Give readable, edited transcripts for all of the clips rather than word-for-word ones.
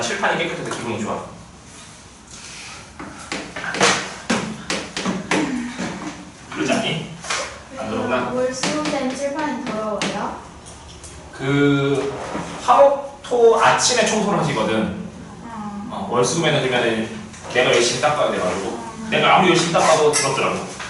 칠판이 깨끗해서 기분이 좋아. 그러지 않니? 안 그러구나. 월수된 칠판이 더러워요? 그 화목토 아침에 청소를 하시거든. 월수금에는 그러면 내가 열심히 닦아야 돼가지고 내가 아무리 열심히 닦아도 더럽더라고.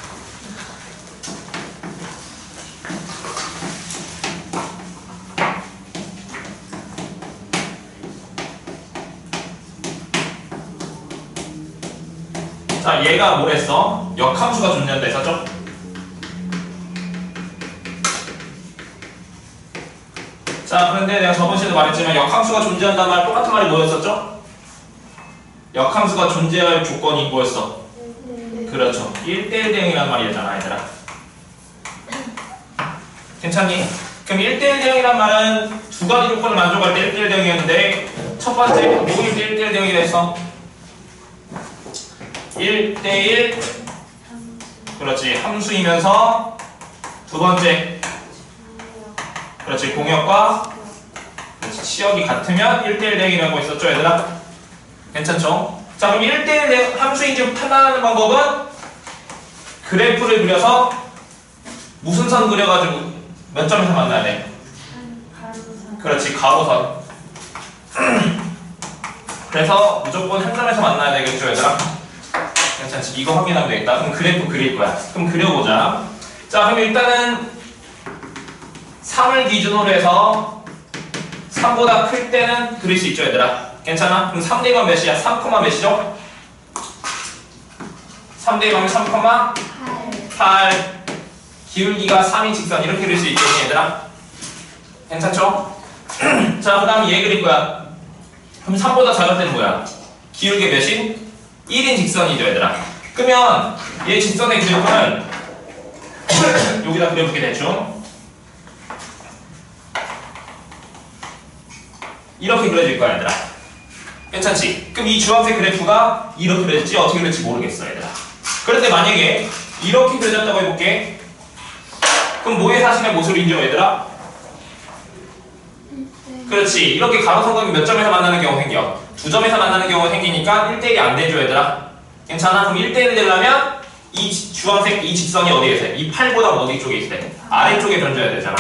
자, 얘가 뭐랬어? 역함수가 존재한다 했었죠? 자, 그런데 내가 저번 시간에 말했지만 역함수가 존재한다는 말 똑같은 말이 뭐였었죠? 역함수가 존재할 조건이 뭐였어? 그렇죠. 1대1 대응이라는 말이었잖아, 얘들아. 괜찮니? 그럼 1대1 대응이란 말은 두 가지 조건을 만족할 때 1대1 대응이었는데 첫 번째, 뭐일 때 1대1 대응이 됐어? 1대1 그렇지, 함수이면서 두 번째 그렇지, 공역과 그렇지, 치역이 같으면 1대1 대응이라고 했었죠, 얘들아? 괜찮죠? 자, 그럼 1대1 함수인지 판단하는 방법은 그래프를 그려서 무슨 선 그려가지고 몇 점에서 만나야 돼? 그렇지, 가로선. 그래서 무조건 한 점에서 만나야 되겠죠, 얘들아? 괜찮지? 이거 확인하면 되겠다. 그럼 그래프 그릴 거야. 그럼 그려보자. 자, 그럼 일단은 3을 기준으로 해서 3보다 클 때는 그릴 수 있죠, 얘들아? 괜찮아? 그럼 3대가 몇이야? 3, 몇이죠? 3대가 3,8 기울기가 3인 직선 이렇게 그릴 수 있겠니, 얘들아? 괜찮죠? 자, 그 다음에 얘 그릴 거야. 그럼 3보다 작을 때는 뭐야? 기울기 몇인? 1인 직선이죠, 얘들아. 그러면 얘 직선의 그래프는 여기다 그려볼게, 대충. 이렇게 그려질 거야, 얘들아. 괜찮지? 그럼 이 주황색 그래프가 이렇게 그려질지 어떻게 그릴지 모르겠어, 얘들아. 그런데 만약에 이렇게 그려졌다고 해볼게. 그럼 뭐의 사실의 모습이죠, 얘들아? 그렇지. 이렇게 가로선각이 몇 점에서 만나는 경우 생겨? 두 점에서 만나는 경우가 생기니까 1대1이 안 되죠, 얘들아? 괜찮아? 그럼 1대1이 되려면 이 주황색 이 직선이 어디에 있어요? 이 8보다 어디 쪽에 있어야 돼? 아래쪽에 던져야 되잖아.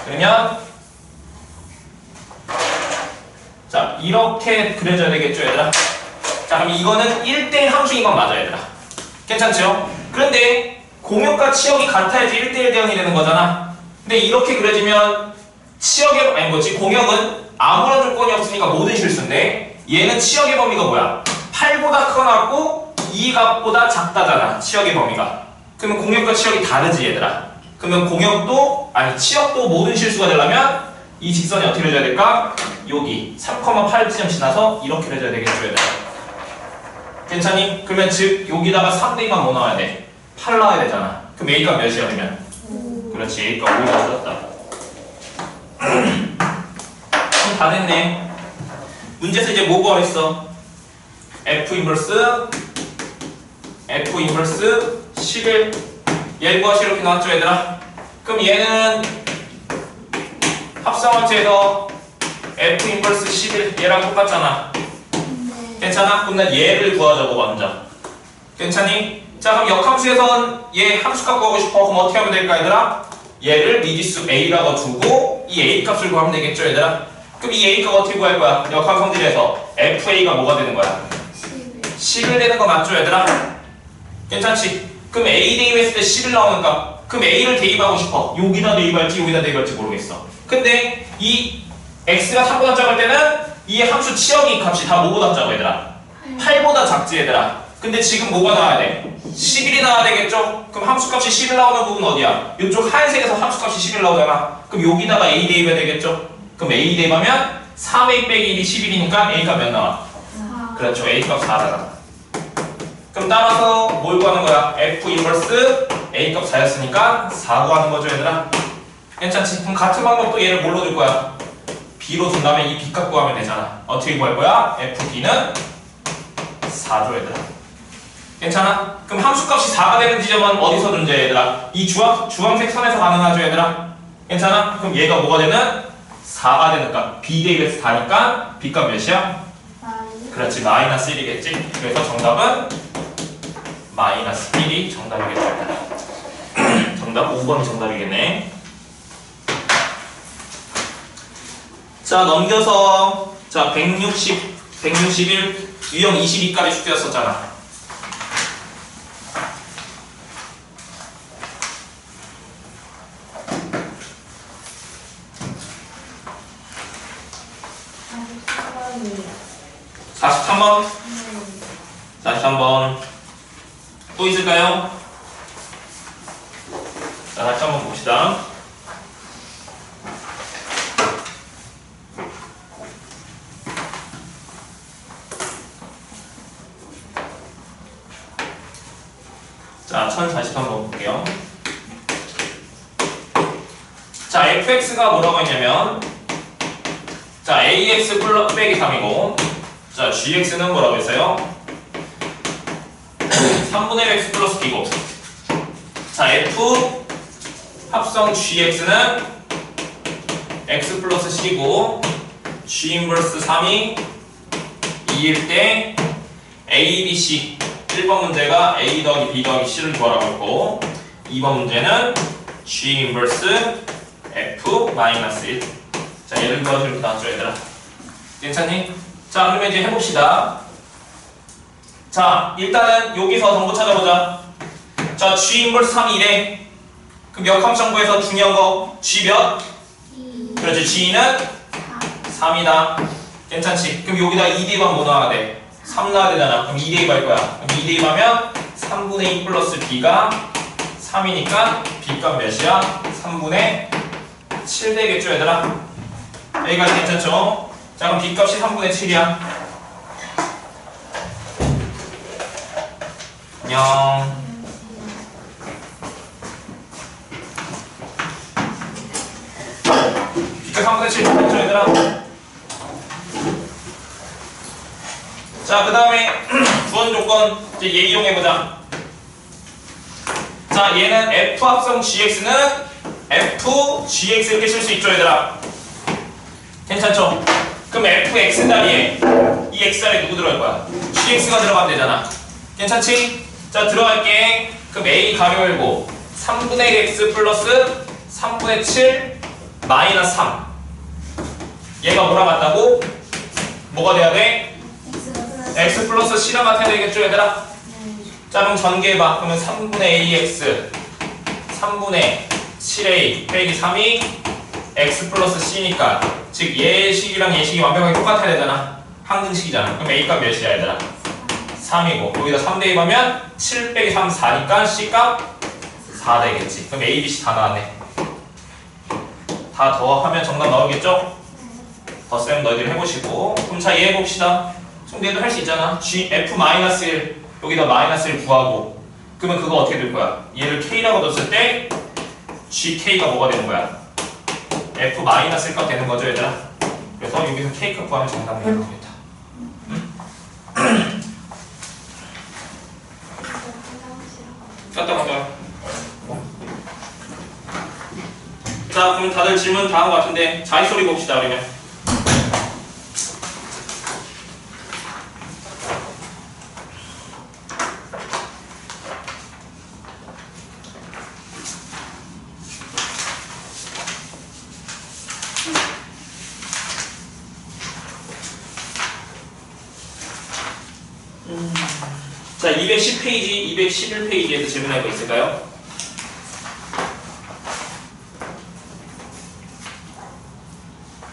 그러면 자, 이렇게 그려져야 되겠죠, 얘들아? 자, 그럼 이거는 1대1 함수인 건 맞아, 얘들아. 괜찮죠? 그런데 공역과 치역이 같아야지 1대1 대응이 되는 거잖아. 근데 이렇게 그려지면 치역의, 아니 뭐지, 공역은 아무런 조건이 없으니까 모든 실수인데 얘는 치역의 범위가 뭐야? 8보다 커놨고 2값보다 작다잖아, 치역의 범위가. 그러면 공역과 치역이 다르지, 얘들아. 그러면 공역도, 아니 치역도 모든 실수가 되려면 이 직선이 어떻게 그려져야 될까? 여기 3,8 지점 지나서 이렇게 그려져야 되겠죠, 얘들아. 괜찮니? 그러면 즉 여기다가 3대가 뭐 나와야 돼? 8 나와야 되잖아. 그럼 A가 몇이야, 그러면? 그렇지, A가 5가 들었다. 그럼 다 됐네. 문제에서 이제 뭐 구하랬어? F 인버스 11 얘 구하시 이렇게 나왔죠, 얘들아? 그럼 얘는 합성함수에서 F 인버스 11 얘랑 똑같잖아. 괜찮아? 그럼 난 얘를 구하자고 먼저. 괜찮니? 자, 그럼 역함수에선 얘 함수값 구하고 싶어. 그럼 어떻게 하면 될까, 얘들아? 얘를 미지수 A라고 두고 이 A 값을 구하면 되겠죠, 얘들아? 그럼 이 A 값 어떻게 구할 거야? 역함 성질에서 FA가 뭐가 되는 거야? 11 되는 거 맞죠, 얘들아? 괜찮지? 그럼 A 대입했을 때 11 나오는 값. 그럼 A를 대입하고 싶어. 여기다 대입할지 여기다 대입할지 모르겠어. 근데 이 X가 3보다 작을 때는 이 함수 치역이 값이 다 뭐보다 작아, 얘들아? 8보다 작지, 얘들아? 근데 지금 뭐가 나와야 돼? 11이 나와야 되겠죠? 그럼 함수값이 11 나오는 부분 어디야? 이쪽 하얀색에서 함수값이 11 나오잖아. 그럼 여기다가 A 대입해야 되겠죠? 그럼 A 대입하면 3A 빼기 1이 11이니까 A값 몇 나와? 4. 그렇죠, A값 4잖아. 그럼 따라서 뭘 구하는 거야? F 인버스 A값 4였으니까 4 구하는 거죠, 얘들아? 괜찮지? 그럼 같은 방법도 얘를 뭘로 줄 거야? B로 둔 다음에 이 B값 구하면 되잖아. 어떻게 구할 거야? FB는 4죠, 얘들아. 괜찮아? 그럼 함수값이 4가 되는 지점은 어디서 존재해, 얘들아? 이 주황색 선에서 가능하죠, 얘들아? 괜찮아? 그럼 얘가 뭐가 되는? 4가 되는 값. B 대입해서 4니까 B값 몇이야? 그렇지, 마이너스 1이겠지. 그래서 정답은 마이너스 1이 정답이겠다. 정답 5번이 정답이겠네. 자, 넘겨서 자 161 유형 22까지 숙제였었잖아. 아, 43번? 43번 또 있을까요? 자, 다시 한번 봅시다. 자, 1043번 볼게요. 자, fx가 뭐라고 했냐면 자, ax 플러스 빼기 3이고 자, gx는 뭐라고 했어요? 3분의 1 x 플러스 b고 자, f 합성 gx는 x 플러스 c고 g 인버스 3이 2일 때 a, b, c 1번 문제가 a 더하기 b 더하기 c를 구하라고 했고 2번 문제는 g 인버스 f 마이너스 1 자, 예를 들어서 이렇게 나왔죠, 얘들아. 괜찮니? 자, 그러면 이제 해봅시다. 자, 일단은 여기서 정보 찾아보자. 자, G 인버스 3이 1에 그럼 역함수 정보에서 중요한 거 G 몇? 2, 그렇지, G는 3이다. 괜찮지? 그럼 여기다 2 대입하면 뭐 나와야 돼? 3 나와야 되잖아. 그럼 2 대입할 거야. 그럼 2 대입하면 3분의 2 플러스 B가 3이니까 B값 몇이야? 3분의 7 되겠죠, 얘들아? 여기까지 괜찮죠? 자, 그럼 B값이 3분의 7이야. 안녕. B값 3분의 7 됐죠, 얘들아? 자, 그 다음에 주원 조건 이제 얘 이용해보자. 자, 얘는 F 합성 GX는 F, GX 이렇게 쓸 수 있죠, 얘들아? 괜찮죠? 그럼 fx 자리에 이 x 자리에 누구 들어갈 거야? gx가 들어가면 되잖아. 괜찮지? 자, 들어갈게. 그럼 a 가로 열고 3분의 1x 플러스 3분의 7 마이너스 3 얘가 뭐랑 같다고? 뭐가 돼야 돼? x 플러스 c랑 같아야 되겠죠, 얘들아? 자, 그럼 전개해봐. 그러면 3분의 ax 3분의 7a 빼기 3이 x 플러스 c니까 즉 얘식이랑 얘식이 완벽하게 똑같아야 되잖아. 항등식이잖아. 그럼 a값 몇이야, 얘들아? 3이고 여기다 3 대입하면 7 빼기 3 4니까 c값 4 되겠지. 그럼 a, b, c 다 나왔네. 다 더하면 정답 나오겠죠? 더쌤 너희들 해보시고 그럼 자, 얘 해봅시다. 그럼 얘도 할 수 있잖아. g, f-1 여기다 마이너스 1 구하고 그러면 그거 어떻게 될 거야? 얘를 k라고 뒀을 때 gk가 뭐가 되는 거야? f-1 값 되는 거죠, 얘들아? 그래서 여기서 k값 구하면 정답이 나오겠다. 갔다 가자. 자, 그럼 다들 질문 다 한 것 같은데 자기소리 봅시다, 그러면. 자, 210페이지, 211페이지에서 질문할 거 있을까요?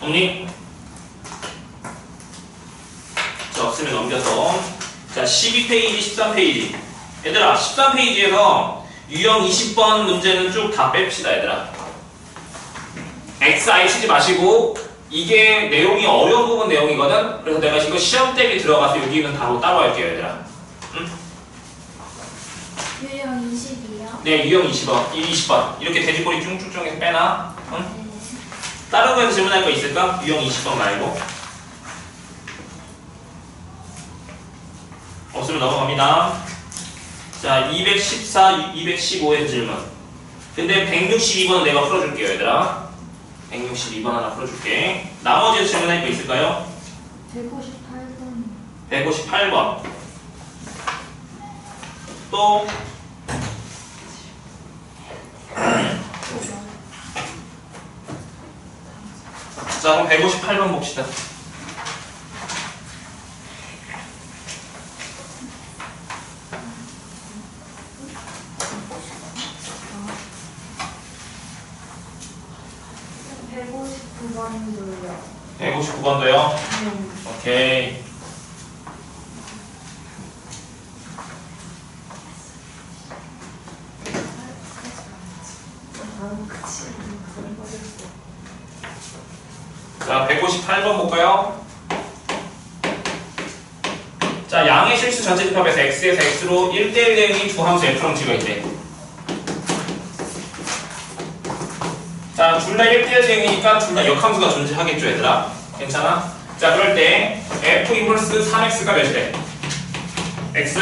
없니? 자, 없으면 넘겨서 자, 12페이지, 13페이지 얘들아, 13페이지에서 유형 20번 문제는 쭉 다 뺍시다, 얘들아. XI 치지 마시고 이게 내용이 어려운 부분 내용이거든? 그래서 내가 이거 시험 대비 들어가서 여기는 따로 할게요, 얘들아. 유형 20이요? 네, 유형 20번. 이렇게 돼지꼬리 쭉쭉쭉해서 빼놔. 응? 다른 거에서 질문할 거 있을까? 유형 20번 말고. 없으면 넘어갑니다. 자, 214, 215의 질문. 근데 162번은 내가 풀어줄게요, 얘들아. 162번 하나 풀어줄게. 나머지 질문할 거 있을까요? 158번. 158번. 또 자, 그럼 158번 봅시다. 번도요. 159번도요? 오케이. 자, 158번 볼까요? 자, 양의 실수 전체 집합에서 x에서 x로 1대1 대응이 두 함수 f 형식이 있대. 자, 둘 다 1대1 대응이니까 둘 다 역함수가 존재하겠죠, 얘들아? 괜찮아? 자, 그럴 때 f 인버스 3x가 몇이 돼? x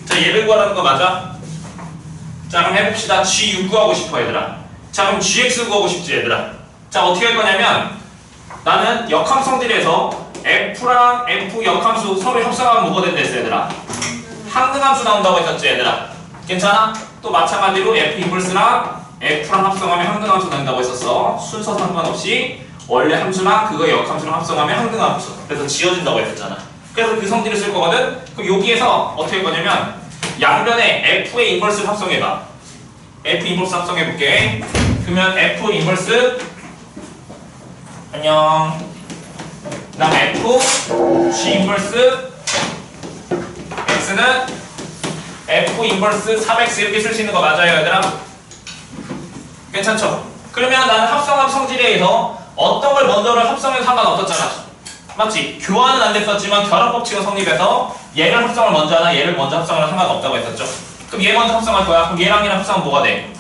자, 얘를 구하라는 거 맞아? 자, 그럼 해봅시다. g6 구하고 싶어, 얘들아. 자, 그럼 gx 구하고 싶지, 얘들아. 자, 어떻게 할 거냐면 나는 역함성들에서 f랑 f 역함수 서로 합성하면 뭐가 된다 했어, 얘들아? 항등함수 나온다고 했었지, 얘들아. 괜찮아? 또 마찬가지로 f 인버스랑 f랑 합성하면 항등함수 나온다고 했었어. 순서 상관없이 원래 함수랑 그거 역함수랑 합성하면 항등함수. 그래서 지어진다고 했었잖아. 그래서 그 성질을 쓸 거거든? 그럼 여기에서 어떻게 할 거냐면 양변에 f의 인버스를 합성해봐. f 인버스 합성해볼게. 그러면 f 인버스 안녕. 그 다음 f g 인버스 x는 f 인버스 3x 이렇게 쓸 수 있는 거 맞아요, 얘들아? 괜찮죠? 그러면 나는 합성함 성질에 의해서 어떤 걸 먼저를 합성해도 상관없었잖아. 맞지? 교환은 안 됐었지만 결합 법칙은 성립해서 얘를 합성을 먼저 하나 얘를 먼저 합성을 상관없다고 했었죠. 그럼 얘 먼저 합성할 거야. 그럼 얘랑 얘랑 합성하면 뭐가 돼?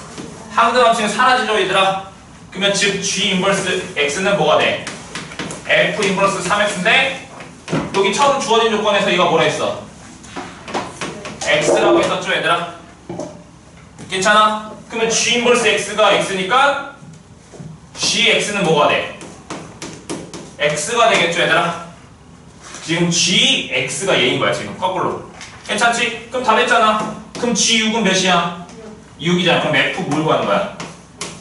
항등함수는 사라지죠, 얘들아? 그러면 즉 g 인버스 x는 뭐가 돼? f 인버스 3x인데 여기 처음 주어진 조건에서 이거 뭐라 했어? x라고 했었죠, 얘들아? 괜찮아? 그러면 g 인버스 x가 x니까 gx는 뭐가 돼? x가 되겠죠, 얘들아? 지금 gx가 얘인 거야, 지금 거꾸로. 괜찮지? 그럼 다 됐잖아. 그럼 g6은 몇이야? 6이잖아. 그럼 f 뭘 구하는 거야?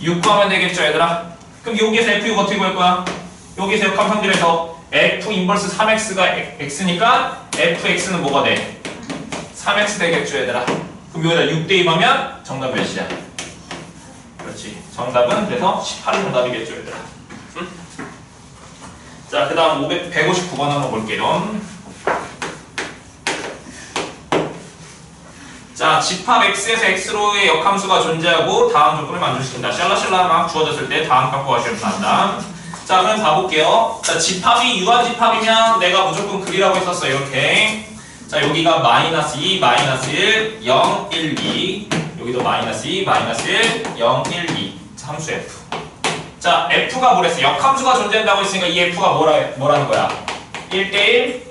6 구하면 되겠죠, 얘들아? 그럼 여기에서 f6 어떻게 구할 거야? 여기서 역함성질에서 f 인버스 3x가 x니까 fx는 뭐가 돼? 3x 되겠죠, 얘들아? 그럼 여기다 6 대입하면 정답 몇이야? 그렇지. 정답은 그래서 18이 정답이겠죠, 얘들아? 응? 자, 그 다음 159번 한번 볼게요. 자, 집합 x에서 x로의 역함수가 존재하고 다음 조건을 만족시킨다. 샬라샬라 막 주어졌을 때 다음 갖고 가시면 된다. 자, 그럼 봐볼게요. 자, 집합이 유한집합이면 내가 무조건 그리라고 했었어, 이렇게. 자, 여기가 마이너스 2, 마이너스 1, 0, 1, 2. 여기도 마이너스 2, 마이너스 1, 0, 1, 2. 자, 함수 f. 자, f가 뭐랬어? 역함수가 존재한다고 했으니까 이 f가 뭐라는 거야? 1대1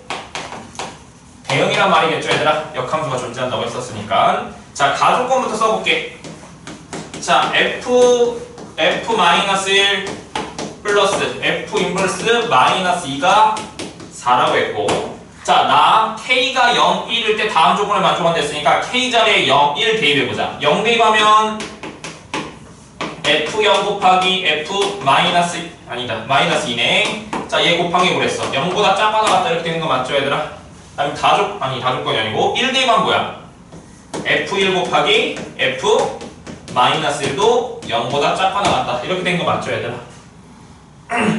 대응이란 말이겠죠, 얘들아? 역함수가 존재한다고 했었으니까. 자, 가조건부터 써볼게. 자, f 마이너스 1 플러스 f 인버스 마이너스 2가 4라고 했고, 자, 나 k가 0, 1일 때 다음 조건을 만족한다 했으니까 k 자리에 0, 1 대입해보자. 0 대입하면 f0 곱하기 f 마이너스 마이너스 2네. 자, 얘 곱하기 뭐랬어? 0보다 작거나 같다 이렇게 되는 거 맞죠, 얘들아? 다음에 다 조건이 아니고 1 대입하면 뭐야? f1 곱하기 f 마이너스 1도 0보다 작거나 같다 이렇게 된 거 맞죠, 얘들아?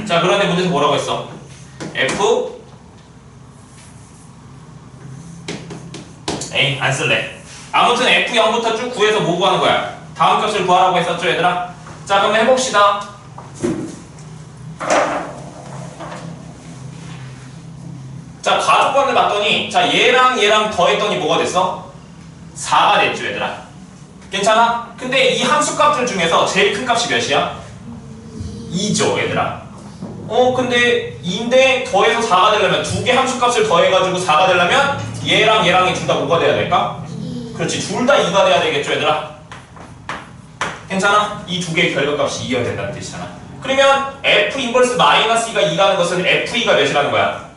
자, 그런데 문제에서 뭐라고 했어? f 에이, 안 쓸래. 아무튼 f0부터 쭉 구해서 뭐 구하는 거야? 다음 값을 구하라고 했었죠, 얘들아? 자, 그럼 해봅시다. 자, 가족관을 봤더니 자, 얘랑 더했더니 뭐가 됐어? 4가 됐죠, 얘들아? 괜찮아? 근데 이 함수값들 중에서 제일 큰 값이 몇이야? 2죠, 얘들아? 근데 2인데 더해서 4가 되려면 두 개 함수값을 더해가지고 4가 되려면 얘랑이 둘 다 뭐가 돼야 될까? 그렇지. 둘 다 2가 돼야 되겠죠, 얘들아? 괜찮아? 이 두 개의 결과값이 2여야 된다는 뜻이잖아. 그러면 F 인버스 마이너스 2가 2가 하는 것은 F2가 몇이라는 거야?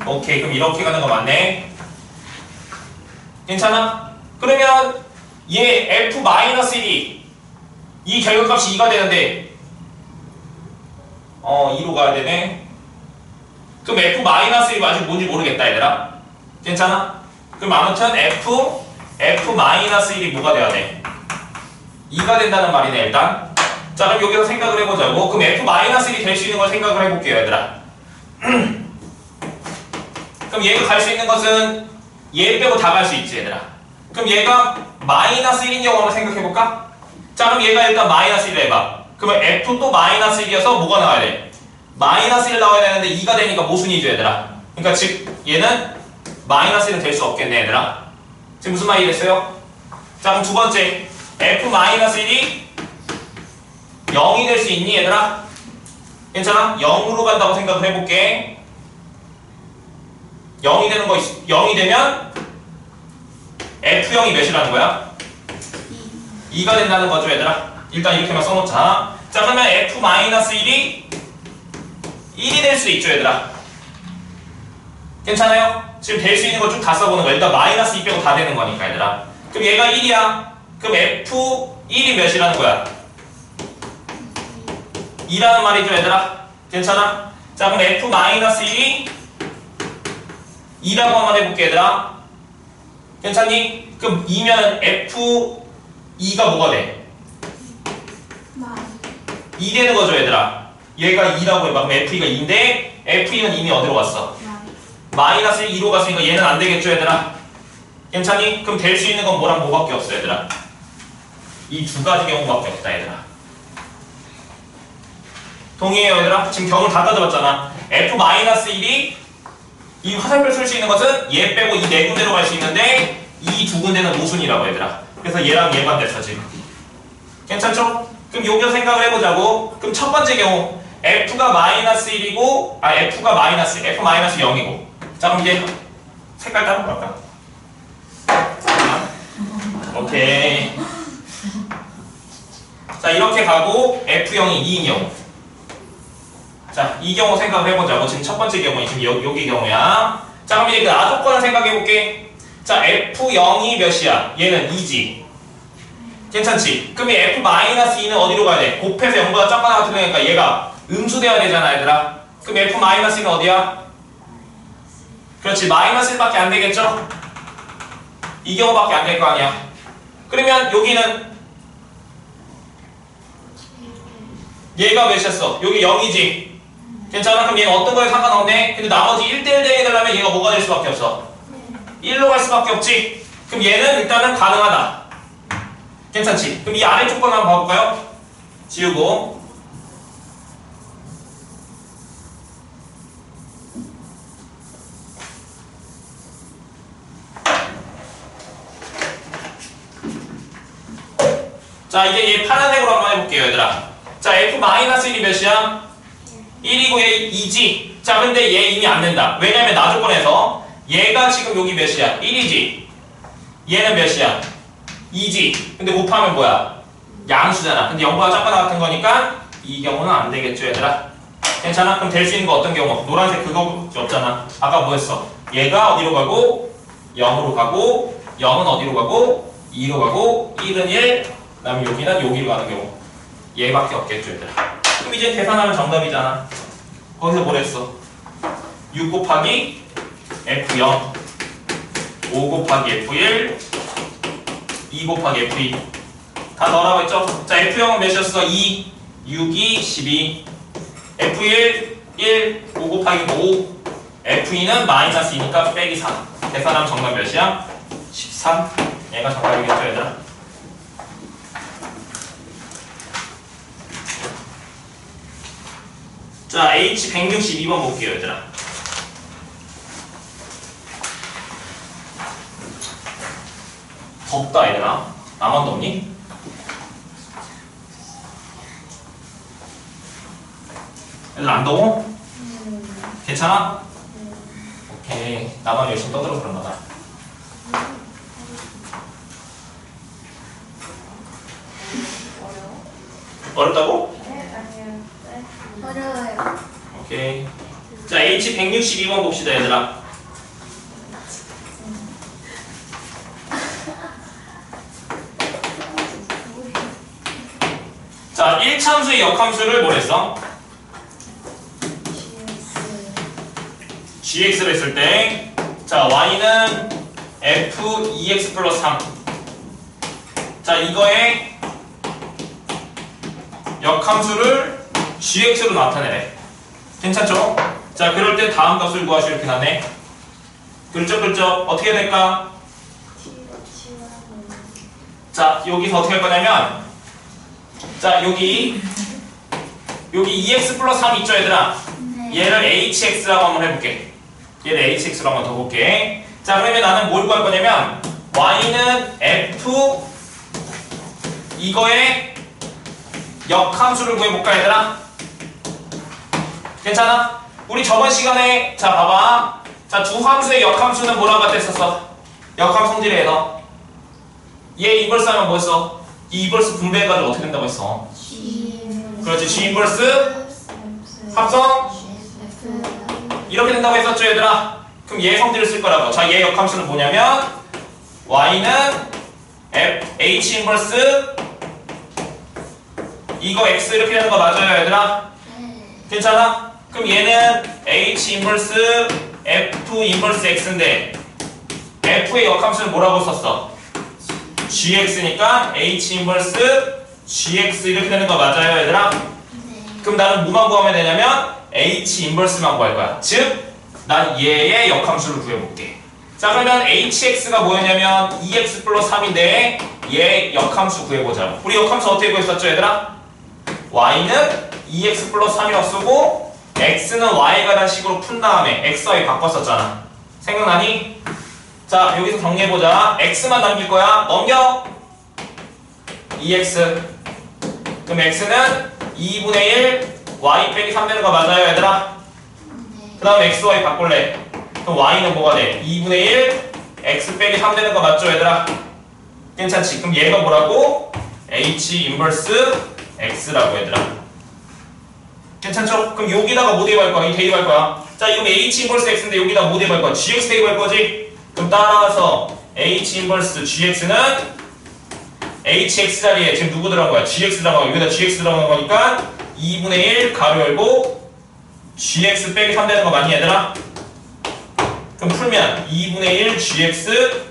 오케이. 그럼 이렇게 가는 거 맞네. 괜찮아? 그러면 얘 F 마이너스 1이 이 결과값이 2가 되는데 2로 가야 되네. 그럼 F 마이너스 1이 아직 뭔지 모르겠다, 얘들아. 괜찮아? 그럼 아무튼 F 마이너스 1이 뭐가 돼야 돼? 2가 된다는 말이네, 일단. 자, 그럼 여기서 생각을 해보자고. 그럼 F 마이너스 1이 될 수 있는 걸 생각을 해볼게요, 얘들아. 그럼 얘가 갈 수 있는 것은 얘 빼고 다 갈 수 있지, 얘들아. 그럼 얘가 마이너스 1인 경우 한번 생각해볼까? 자, 그럼 얘가 일단 마이너스 1 해봐. 그러면 F 또 마이너스 1이어서 뭐가 나와야 돼? 마이너스 1 나와야 되는데 2가 되니까 모순이죠, 얘들아. 그러니까 즉 얘는 마이너스 1은 될 수 없겠네, 얘들아. 지금 무슨 말이 됐어요? 자, 그럼 두 번째 F 마이너스 1이 0이 될 수 있니, 얘들아? 괜찮아? 0으로 간다고 생각을 해볼게. 0이 되면 F0이 몇이라는 거야? 2가 된다는 거죠, 얘들아. 일단 이렇게만 써놓자. 자, 그러면 F-1이 1이 될 수 있죠, 얘들아. 괜찮아요? 지금 될 수 있는 거 쭉 다 써보는 거야. 일단 마이너스 2 빼고 다 되는 거니까, 얘들아. 그럼 얘가 1이야. 그럼 F1이 몇이라는 거야? 2라는 말이죠, 얘들아. 괜찮아? 자, 그럼 F-1이 2라고 한번 해볼게, 얘들아. 괜찮니? 그럼 2면 F2가 뭐가 돼? 2 되는 거죠, 얘들아. 얘가 2라고 해봐. 그럼 F2가 2인데 F2는 이미 어디로 갔어? 마이너스 2로 갔으니까 얘는 안 되겠죠, 얘들아. 괜찮니? 그럼 될 수 있는 건 뭐랑 뭐밖에 없어, 얘들아. 이 두 가지 경우밖에 없다, 얘들아. 동의해요, 얘들아? 지금 경우 다 따져봤잖아. F-1이 이 화살표 쓸 수 있는 것은 얘 빼고 이 네 군데로 갈 수 있는데 이 두 군데는 모순이라고, 얘들아. 그래서 얘랑 얘만 됐어, 지금. 괜찮죠? 그럼 여기서 생각을 해보자고. 그럼 첫 번째 경우 F가 마이너스 1이고 F가 마이너스 F 마이너스 0이고. 자, 그럼 이제 색깔 다른 거 할까? 오케이. 자, 이렇게 가고 F0이 2인 경우. 자, 이 경우 생각을 해보자고. 지금 첫 번째 경우, 지금 여기 경우야. 자, 그럼 이제 그 아조건을 생각해볼게. 자, F0이 몇이야? 얘는 2지. 괜찮지? 그럼 이 F-2는 어디로 가야 돼? 곱해서 0보다 작거나 같은 거니까 얘가 음수돼야 되잖아, 얘들아. 그럼 F-는 어디야? 그렇지, 마이너스 1밖에 안 되겠죠? 이 경우밖에 안 될 거 아니야. 그러면 여기는 얘가 몇이었어? 여기 0이지. 괜찮아? 그럼 얘는 어떤 거에 상관없네? 근데 나머지 1대1 대응이 되려면 얘가 뭐가 될 수밖에 없어? 1로 갈 수밖에 없지. 그럼 얘는 일단은 가능하다. 괜찮지? 그럼 이 아래쪽 건 한번 봐볼까요? 지우고. 자, 이제 얘 파란색으로 한번 해볼게요, 얘들아. 자, F-1이 몇이야? 1이고 얘 2지. 자, 근데 얘 이미 안 된다. 왜냐면 나 조건에서 얘가 지금 여기 몇이야? 1이지. 얘는 몇이야? 2지. 근데 곱하면 뭐야? 양수잖아. 근데 0보다 작거나 같은 거니까 이 경우는 안 되겠죠, 얘들아. 괜찮아? 그럼 될 수 있는 거 어떤 경우? 노란색 그거 없잖아. 아까 뭐 했어? 얘가 어디로 가고 0으로 가고 0은 어디로 가고 2로 가고 1은 1, 그 다음에 여기는 여기로 가는 경우. 얘밖에 없겠죠, 얘들아. 그럼 이제 계산하면 정답이잖아. 거기서 뭘 했어? 6 곱하기 F0, 5 곱하기 F1, 2 곱하기 F2 다 넣으라고 했죠? 자, F0은 몇이었어? 2, 6이 12, F1, 1, 5 곱하기 5, F2는 마이너스 2니까 빼기 4. 계산하면 정답 몇이야? 13. 얘가 정답이겠죠, 얘들아? 자, H162번 볼게요, 얘들아. 덥다, 얘들아. 나만 덥니? 얘들 안 더워? 괜찮아? 오케이. 나만 열심히 떠들어서 그런가 봐. 어렵다고? 네, 아니요. 네. 어려워요. 오케이. 자, H 162번 봅시다, 얘들아. 자, 1참수의 역함수를 뭐랬어? gx를 했을 때, 자, y는 f2x 플러스 3. 자, 이거의 역함수를 gx로 나타내래. 괜찮죠? 자, 그럴 때 다음 값을 구하시오. 이렇게 나네. 글쩍글쩍 어떻게 될까? 자, 여기서 어떻게 할 거냐면, 자, 여기 2x 플러스 3 있죠, 얘들아? 네. 얘를 hx라고 한번 해볼게. 얘를 hx로 한번 더 볼게. 자, 그러면 나는 뭘 구할 거냐면, y는 f 이거의 역함수를 구해볼까, 얘들아? 괜찮아? 우리 저번 시간에, 자, 봐봐. 자, 두 함수의 역함수는 뭐라고 했었어? 역함 성질에서. 얘 인버스 하면 뭐였어? 이 인버스 분배해가지고 어떻게 된다고 했어? 그렇지, G 인버스 합성 이렇게 된다고 했었죠, 얘들아? 그럼 얘 성질을 쓸 거라고. 자, 얘 역함수는 뭐냐면 y는 h 인버스 이거 x 이렇게 되는 거 맞아요, 얘들아? 괜찮아? 그럼 얘는 h 인버스 f 인버스 x인데 f의 역함수는 뭐라고 썼어? gx니까 h 인버스 gx 이렇게 되는 거 맞아요, 얘들아? 그럼 나는 뭐만 구하면 되냐면 h 인버스만 구할 거야. 즉, 난 얘의 역함수를 구해볼게. 자, 그러면 hx가 뭐였냐면 2x 플러스 3인데 얘 역함수 구해보자. 우리 역함수 어떻게 구했었죠, 얘들아? y는 2x 플러스 3이라고 쓰고 x는 y가 란 식으로 푼 다음에 x, y 바꿨었잖아. 생각나니? 자, 여기서 정리해보자. x만 남길 거야. 넘겨. 2x. 그럼 x는 2분의 1 y 빼기 3 되는 거 맞아요, 얘들아? 그 다음에 x, y 바꿀래. 그럼 y는 뭐가 돼? 2분의 1 x 빼기 3 되는 거 맞죠, 얘들아? 괜찮지? 그럼 얘가 뭐라고? h 인버스 x라고, 얘들아. 괜찮죠? 그럼 여기다가 뭐 대입할 거야? 이 대입할 거야. 자, 이거 h 인버스 x인데 여기다 뭐 대입할 거야? gx 대입할 거지? 그럼 따라서 h 인버스 gx는 hx 자리에 지금 누구 들어간 거야? gx 들어간 거야. 여기다 gx 들어간 거니까 2분의 1 가로 열고 gx 빼기 3 되는 거 맞니, 얘들아? 그럼 풀면 2분의 1 gx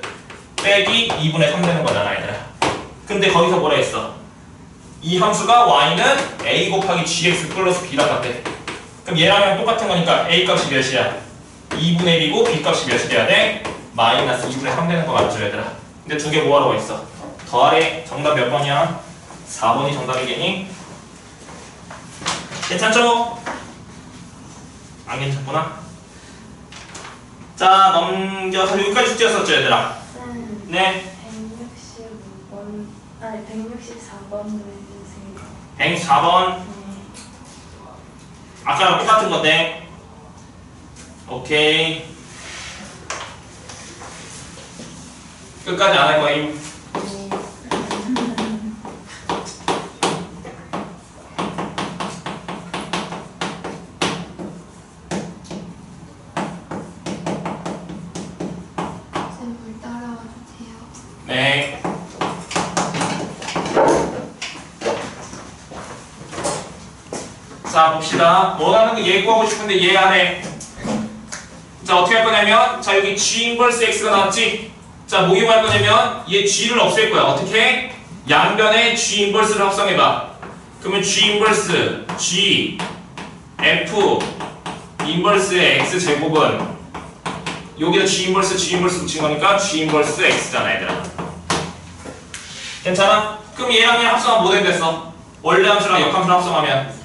빼기 2분의 3 되는 거잖아, 얘들아. 근데 거기서 뭐라 했어? 이 함수가 y는 a 곱하기 gx 플러스 b라 같대. 그럼 얘랑 똑같은 거니까 a 값이 몇이야? 2분의 1이고 b 값이 몇이 돼야 돼? 마이너스 2분의 3 되는 거 맞죠, 얘들아? 근데 두 개 뭐하라고 했어? 더하래. 정답 몇 번이야? 4번이 정답이겠니? 괜찮죠? 안 괜찮구나. 자, 넘겨서 여기까지 숙제였었죠, 얘들아? 네. 165번, 아니 164번을 해주세요. 104번. 아까랑 똑같은 건데. 오케이. 끝까지 안 할 거임. 쌤물 따라와 주세요. 네. 자, 봅시다. 원하는 거 얘 구하고 싶은데 얘 안에. 자, 어떻게 할 거냐면, 자, 여기 g 인버스 x가 나왔지? 자, 뭐 이용할 거냐면, 얘 g를 없앨 거야. 어떻게? 양변에 g 인버스를 합성해봐. 그러면 g 인버스 g f 인버스의 x 제곱은 여기다 g 인버스 붙인 거니까 g 인버스 x잖아, 얘들아. 괜찮아? 그럼 얘랑 얘랑 합성하면 뭐 됐어? 원래 함수랑 역함수랑 합성하면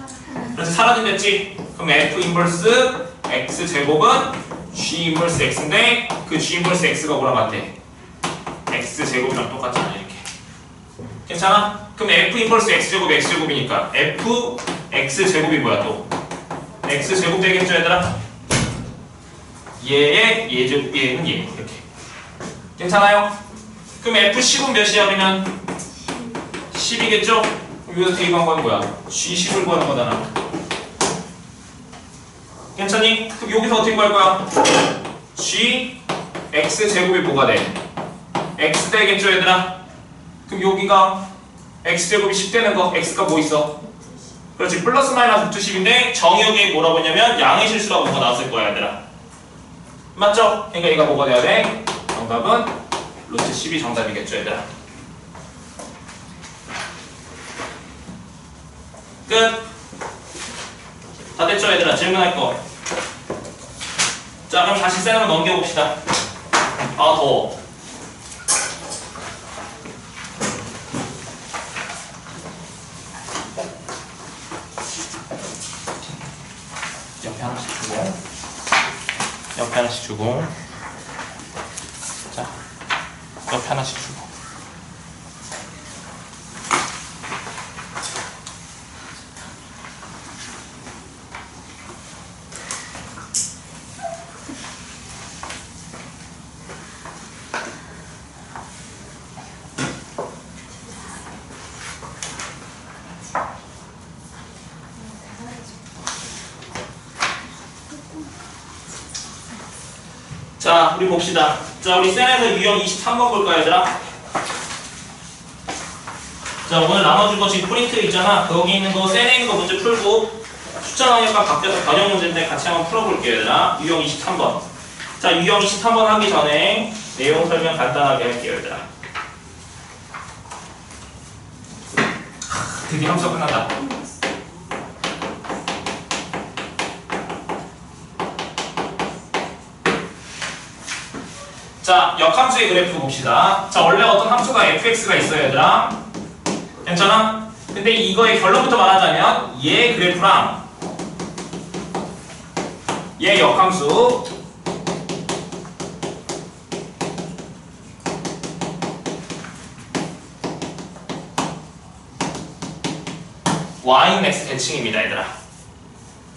그래서 사라진댔지? 그럼 f 인버스 x 제곱은 g 인버스 x인데 그 g 인버스 x가 뭐랑 같아? x 제곱이랑 똑같잖아, 이렇게. 괜찮아? 그럼 f 인버스 x 제곱 x 제곱이니까 f x 제곱이 뭐야 또? x 제곱 되겠죠, 얘들아? 얘의 얘 제곱, 얘는 얘 이렇게. 괜찮아요? 그럼 f 10은 몇이야, 그러면? 10이겠죠? 여기서 대입한 건 뭐야? G10을 구하는 거잖아. 괜찮니? 그럼 여기서 어떻게 구할 거야? G X제곱이 뭐가 돼? X 되겠죠 얘들아? 그럼 여기가 X제곱이 10 되는 거 X가 뭐 있어? 그렇지, 플러스 마이너스 루트 10인데 정의역이 뭐라고 했냐면 양의 실수라고 뭐가 나왔을 거야 얘들아. 맞죠? 그러니까 얘가 뭐가 돼야 돼? 정답은 루트 10이 정답이겠죠 얘들아. 끝. 다 됐죠 얘들아? 질문할 거. 자, 그럼 다시 셀로 넘겨봅시다. 아, 더워. 옆에 하나씩 주고, 옆에 하나씩 주고, 자, 옆에 하나씩 주고. 자, 우리 봅시다. 자, 우리 셀에서 유형 23번 볼까요, 얘들아? 자, 오늘 나눠준 거 지금 프린트 있잖아. 거기 있는 거, 셀에 있는 거 문제 풀고 숫자 방역과 바뀌어서 변형 문제인데 같이 한번 풀어볼게요, 얘들아. 유형 23번. 자, 유형 23번 하기 전에 내용 설명 간단하게 할게요, 얘들아. 드디어 함수가 끝난다. 자, 역함수의 그래프 봅시다. 자, 원래 어떤 함수가 fx가 있어요, 얘들아. 괜찮아? 근데 이거의 결론부터 말하자면 얘 그래프랑 얘 역함수 ymax 대칭입니다, 얘들아.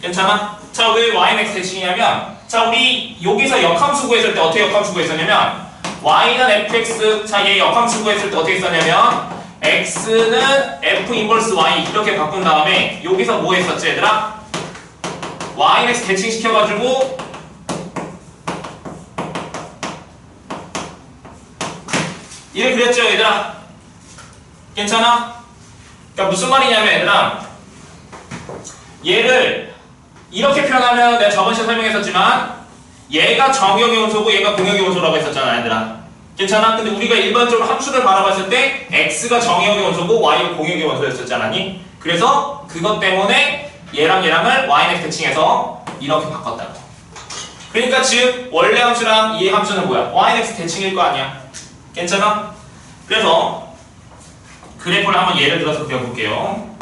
괜찮아? 자, 왜 ymax 대칭이냐면, 자, 우리 여기서 역함수 구했을 때 어떻게 역함수 구했었냐면 y는 fx, 자, 얘 역함수 구했을 때 어떻게 썼냐면 x는 f 인버스 y 이렇게 바꾼 다음에 여기서 뭐 했었지, 얘들아? ymax 대칭시켜가지고 이렇게 그렸죠, 얘들아? 괜찮아? 그러니까 무슨 말이냐면, 얘들아, 얘를 이렇게 표현하면 내가 저번 시간에 설명했었지만 얘가 정역의 원소고 얘가 공역의 원소라고 했었잖아, 얘들아. 괜찮아? 근데 우리가 일반적으로 함수를 바라봤을 때 x가 정역의 원소고 y가 공역의 원소였었지 않았니? 그래서 그것 때문에 얘랑 얘랑을 ymax 대칭해서 이렇게 바꿨다고. 그러니까 즉 원래 함수랑 이 함수는 뭐야? ymax 대칭일 거 아니야. 괜찮아? 그래서 그래프를 한번 예를 들어서 그려볼게요.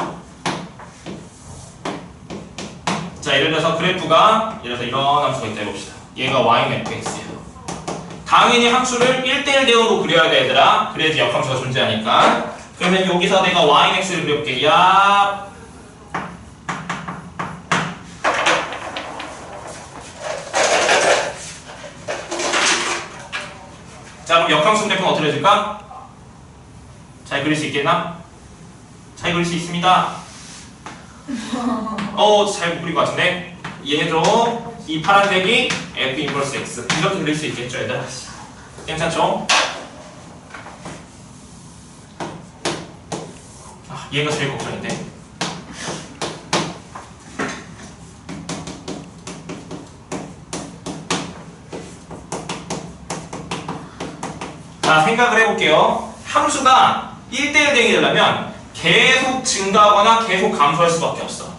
자, 예를 들어서 그래프가 예를 들어서 이런 함수가 있다 해봅시다. 얘가 y는 fx예요. 당연히 함수를 1대1 대응으로 그려야 돼, 얘들아. 그래야지 역함수가 존재하니까. 그러면 여기서 내가 y는 x를 그려볼게. 야. 자, 그럼 역함수 그래프는 어떻게 그려질까? 잘 그릴 수 있겠나? 잘 그릴 수 있습니다. 잘 못 그린 것 같은데? 얘도 이 파란색이 f 인버스 x 이렇게 그릴 수 있겠죠, 얘들아? 괜찮죠? 아, 얘가 제일 걱정인데. 자, 생각을 해볼게요. 함수가 1대1 대응이 되려면 계속 증가하거나 계속 감소할 수밖에 없어.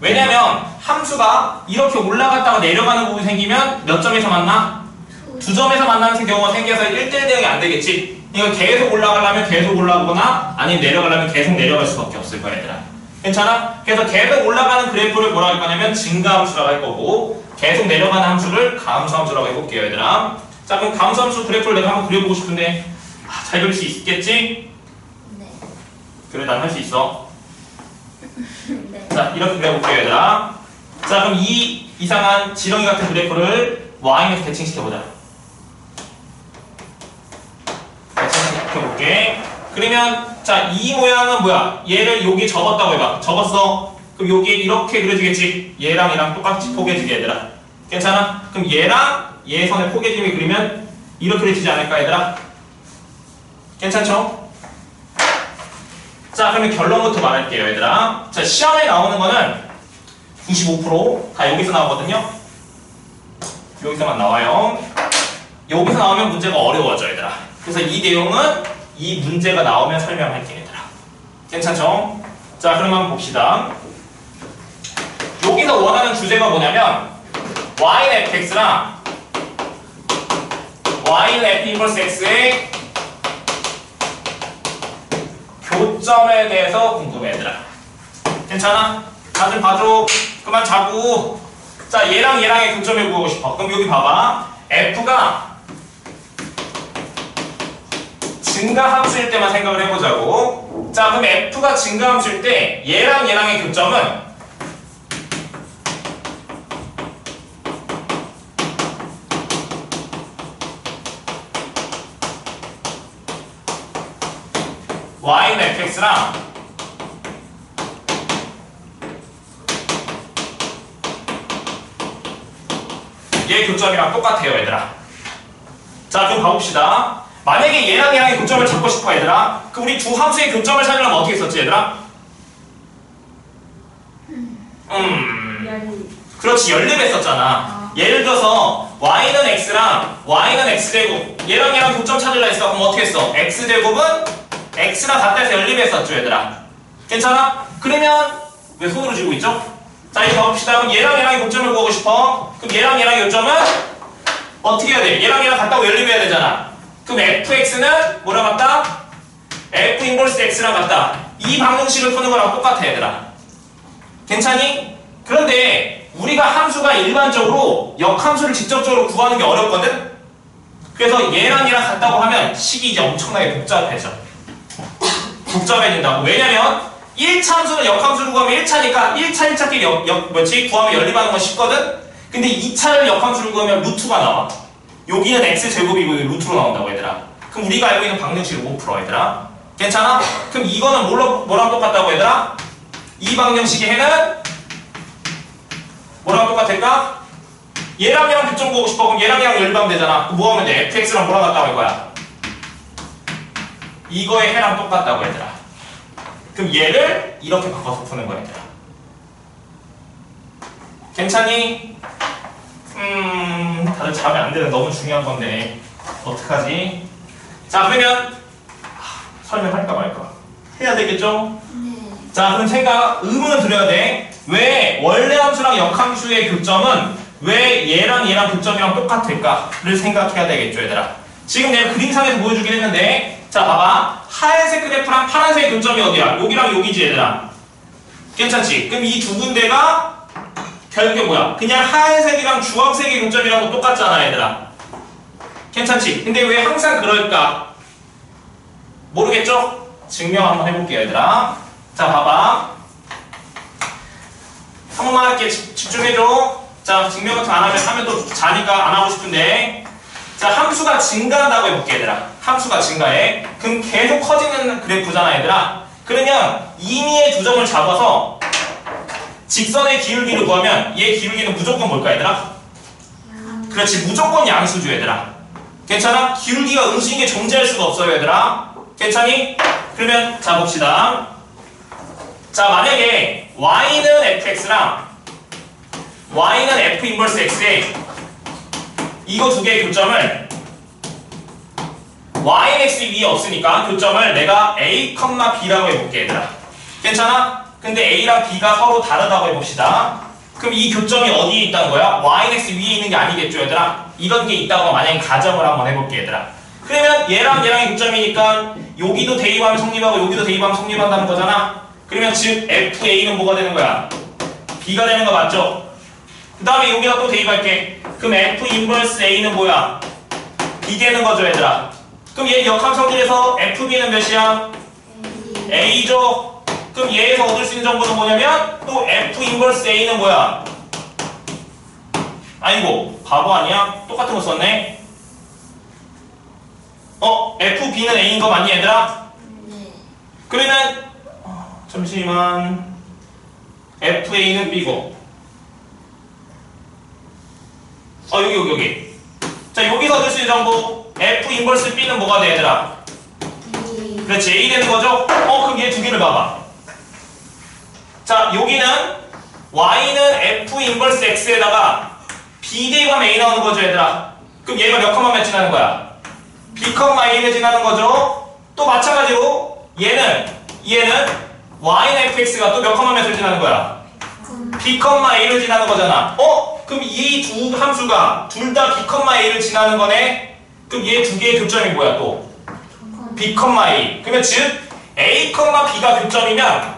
왜냐면 함수가 이렇게 올라갔다가 내려가는 부분이 생기면 몇 점에서 만나? 2점에서 만나는 경우가 생겨서 1대1 대응이 안 되겠지. 그러니까 계속 올라가려면 계속 올라가거나 아니면 내려가려면 계속 내려갈 수밖에 없을 거야, 얘들아. 괜찮아? 그래서 계속 올라가는 그래프를 뭐라 할 거냐면 증가함수라고 할 거고 계속 내려가는 함수를 감소함수라고 해볼게요, 얘들아. 자, 그럼 감소함수 그래프를 내가 한번 그려보고 싶은데 잘 그릴 수 있겠지? 네. 그래, 난 할 수 있어. 네. 자, 이렇게 그려볼게요, 얘들아. 자, 그럼 이 이상한 지렁이 같은 그래프를 y에서 대칭시켜보자. 대칭시켜볼게. 그러면 자, 이 모양은 뭐야? 얘를 여기 접었다고 해봐. 접었어. 그럼 여기 이렇게 그려지겠지? 얘랑 얘랑 똑같이 포개지게 얘들아. 괜찮아? 그럼 얘랑 얘 선을 포개지게 그리면 이렇게 그려지지 않을까 얘들아? 괜찮죠? 자, 그러면 결론부터 말할게요 얘들아. 자, 시험에 나오는 거는 95%다 여기서 나오거든요. 여기서만 나와요. 여기서 나오면 문제가 어려워져 얘들아. 그래서 이 내용은 이 문제가 나오면 설명할게 얘들아. 괜찮죠? 자, 그럼 한번 봅시다. 여기서 원하는 주제가 뭐냐면 y는 fx랑 y는 f 인버스 x의 교점에 대해서 궁금해 얘들아. 괜찮아? 다들 봐줘. 그만 자고. 자, 얘랑 얘랑의 교점을 구하고 싶어. 그럼 여기 봐봐. f가 증가함수일 때만 생각을 해보자고. 자, 그럼 f가 증가함수일 때 얘랑 얘랑의 교점은 y는 fx랑 얘 교점이랑 똑같아요 얘들아. 자, 그럼 봐봅시다. 만약에 얘랑 얘랑의 교점을 찾고 싶어 얘들아. 그럼 우리 두 함수의 교점을 찾으려면 어떻게 썼지 얘들아? 그렇지, 연립했었잖아. 예를 들어서 y는 x랑 y는 x제곱 얘랑 얘랑 교점 찾으려 했어. 그럼 어떻게 했어? x제곱은 x랑 같다 해서 연립했었죠 얘들아. 괜찮아? 그러면 왜 손으로 쥐고 있죠? 자, 이거 봐봅시다. 그럼 얘랑 얘랑의 교점을 구하고 싶어. 그럼 얘랑 얘랑의 교점은 어떻게 해야 돼? 얘랑 얘랑 같다고 연립해야 되잖아. 그럼 fx는 뭐랑 같다? f 인버스 x랑 같다. 이 방정식을 푸는 거랑 똑같아 얘들아. 괜찮니? 그런데 우리가 함수가 일반적으로 역함수를 직접적으로 구하는 게 어렵거든? 그래서 얘랑 얘랑 같다고 하면 식이 이제 엄청나게 복잡해져. 복잡해진다고. 왜냐면 1차 함수는 역함수로 구하면 1차니까 1차 1차끼리 구하면 연립하는 건 쉽거든? 근데 2차를 역함수로 구하면 루트가 나와. 여기는 x제곱이고 루트로 나온다고 얘들아. 그럼 우리가 알고 있는 방정식을 못 풀어 얘들아. 괜찮아? 그럼 이거는 뭐랑 똑같다고 얘들아? 이 방정식의 해는 뭐랑 똑같을까? 얘랑 얘랑 교점 구하고 싶어. 그럼 얘랑 얘랑 연립하면 되잖아. 그럼 뭐 하면 돼? fx랑 뭐랑 같다고 할 거야? 이거의 해랑 똑같다고 얘들아. 그럼 얘를 이렇게 바꿔서 푸는 거야 얘들아. 괜찮니? 다들 자면 안 되는 너무 중요한 건데 어떡하지? 자, 그러면 설명할까 말까 해야 되겠죠? 네. 자, 그럼 생각 의문을 드려야 돼. 왜 원래 함수랑 역함수의 교점은 왜 얘랑 얘랑 교점이랑 똑같을까를 생각해야 되겠죠 얘들아. 지금 내가 그림상에서 보여주긴 했는데 자, 봐봐. 하얀색 그래프랑 파란색 교점이 어디야? 여기랑 여기지 얘들아. 괜찮지? 그럼 이 두 군데가 결국에 뭐야? 그냥 하얀색이랑 주황색의 교점이랑 똑같잖아 얘들아. 괜찮지? 근데 왜 항상 그럴까? 모르겠죠? 증명 한번 해볼게요 얘들아. 자, 봐봐. 한 번만 할게. 집중해줘. 자, 증명 같은 거 안 하면 또 자니까 안 하고 싶은데. 자, 함수가 증가한다고 해볼게 얘들아. 함수가 증가해. 그럼 계속 커지는 그래프잖아 얘들아. 그러면 임의의 두 점을 잡아서 직선의 기울기를 구하면 얘 기울기는 무조건 뭘까 얘들아? 그렇지, 무조건 양수죠 얘들아. 괜찮아? 기울기가 음수인 게 존재할 수가 없어요 얘들아. 괜찮니? 그러면 자, 봅시다. 자, 만약에 y는 fx랑 y는 f 인버스 x에 이거 두 개의 교점을 y는 x 위에 없으니까 교점을 내가 a, b라고 해볼게 얘들아. 괜찮아? 근데 a랑 b가 서로 다르다고 해봅시다. 그럼 이 교점이 어디에 있다는 거야? y는 x 위에 있는 게 아니겠죠 얘들아. 이런 게 있다고 만약에 가정을 한번 해볼게 얘들아. 그러면 얘랑 얘랑의 교점이니까 여기도 대입하면 성립하고 여기도 대입하면 성립한다는 거잖아. 그러면 즉 FA는 뭐가 되는 거야? B가 되는 거 맞죠? 그 다음에 여기다 또 대입할게. 그럼 F 인버스 A는 뭐야? B 되는 거죠 얘들아. 그럼 얘 역함성질에서 FB는 몇이야? A죠. 그럼 얘에서 얻을 수 있는 정보는 뭐냐면 또 F 인버스 A는 뭐야? 아이고 바보 아니야? 똑같은 거 썼네. FB는 A인 거 맞니 얘들아? 그러면 잠시만 FA는 B고 여기 자 여기서 얻을 수 있는 정보 F 인버스 B는 뭐가 돼 얘들아? 그렇지 A 되는 거죠? 그럼 얘 두 개를 봐봐. 자 여기는 Y는 F 인버스 X에다가 B 대입하면 A 나오는 거죠 얘들아. 그럼 얘가 몇 컴마 몇 지나는 거야? B 컴마 A를 지나는 거죠. 또 마찬가지로 얘는 Y는 fx가 또 몇 컴마 몇을 지나는 거야? B 컴마 A를 지나는 거잖아. 그럼 이 두 함수가 둘 다 B 컴마 A를 지나는 거네. 그럼 얘 두 개의 교점이 뭐야 또? B 컴마 A. 그러면 즉 A 컴마 B가 교점이면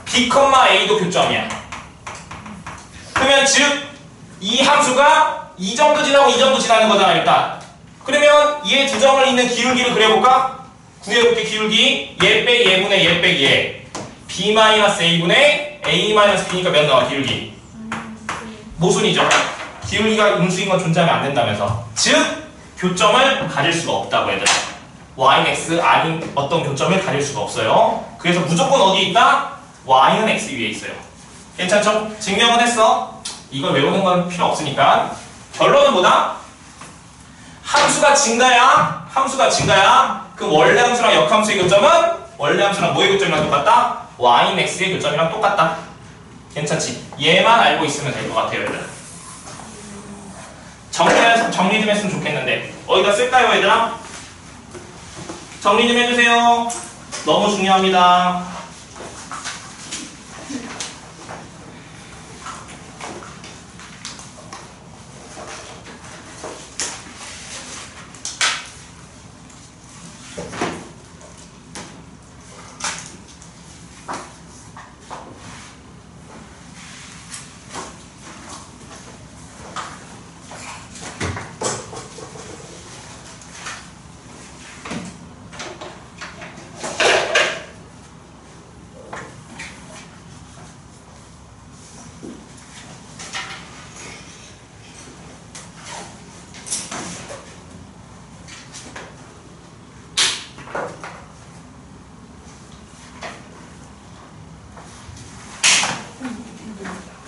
B 컴마 A도 교점이야. 그러면 즉 이 함수가 이 점도 지나고 이 점도 지나는 거잖아 일단. 그러면 얘 두 점을 잇는 기울기를 그려볼까? 구해볼게. 기울기 얘 빼기 얘분의 얘 빼기 얘 B-A분의 A-B니까 몇 나와 기울기? 모순이죠. 기울기가 음수인 건 존재하면 안 된다면서. 즉 교점을 가질 수가 없다고 얘들아. Y는 X 아닌 어떤 교점을 가질 수가 없어요. 그래서 무조건 어디에 있다? Y는 X 위에 있어요. 괜찮죠? 증명은 했어. 이걸 외우는 건 필요 없으니까. 결론은 뭐다? 함수가 증가야 그 원래 함수랑 역함수의 교점은 원래 함수랑 뭐의 교점이랑 똑같다? Y는 X의 교점이랑 똑같다. 괜찮지? 얘만 알고 있으면 될 것 같아요 얘들아. 정리 좀 했으면 좋겠는데 어디다 쓸까요 얘들아? 정리 좀 해주세요. 너무 중요합니다.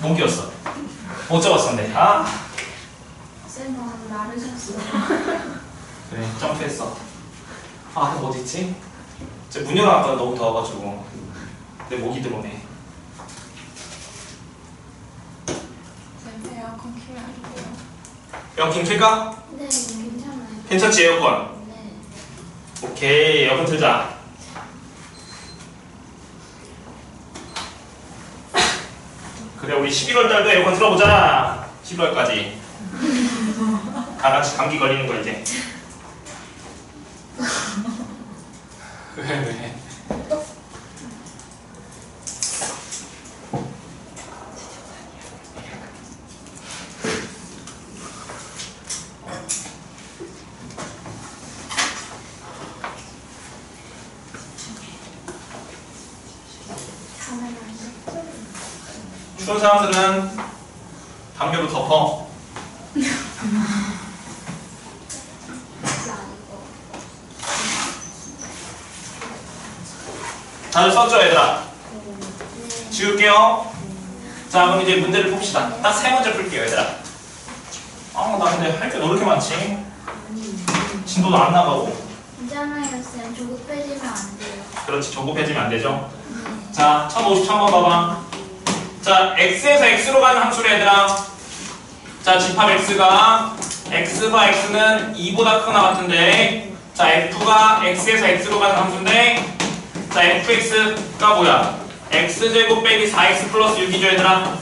못 끼웠어. 못 잡았었네. 쌤은 나를 샀어. 그래 점프했어. 어디있지? 문 열어놨다가 너무 더워가지고 내 목이 들어오네. 쌤 에어컨 키면 안 돼요? 에어컨 킬까? 네, 괜찮아요. 괜찮지 에어컨? 네. 오케이 에어컨 틀자. 그래 우리 11월달도 에어컨 틀어보자. 12월까지 다같이 감기 걸리는 거 이제. 왜? 추운 사람들은 담배로 덮어. 다들 썼죠 얘들아? 지울게요. 자 그럼 이제 문제를 봅시다. 딱 세 문제 풀게요 얘들아. 나 근데 할 게 왜 이렇게 많지? 진도도 안 나가고. 괜찮아요 쌤. 조급해지면 안 돼요. 그렇지 조급해지면 안 되죠. 자 1053번 봐봐. 자 x에서 x로 가는 함수래 얘들아. 자 집합 x가 x바 x는 2보다 크거나 같은데 자 f가 x에서 x로 가는 함수인데 자 fx가 뭐야? x제곱 빼기 4x 플러스 6이죠 얘들아.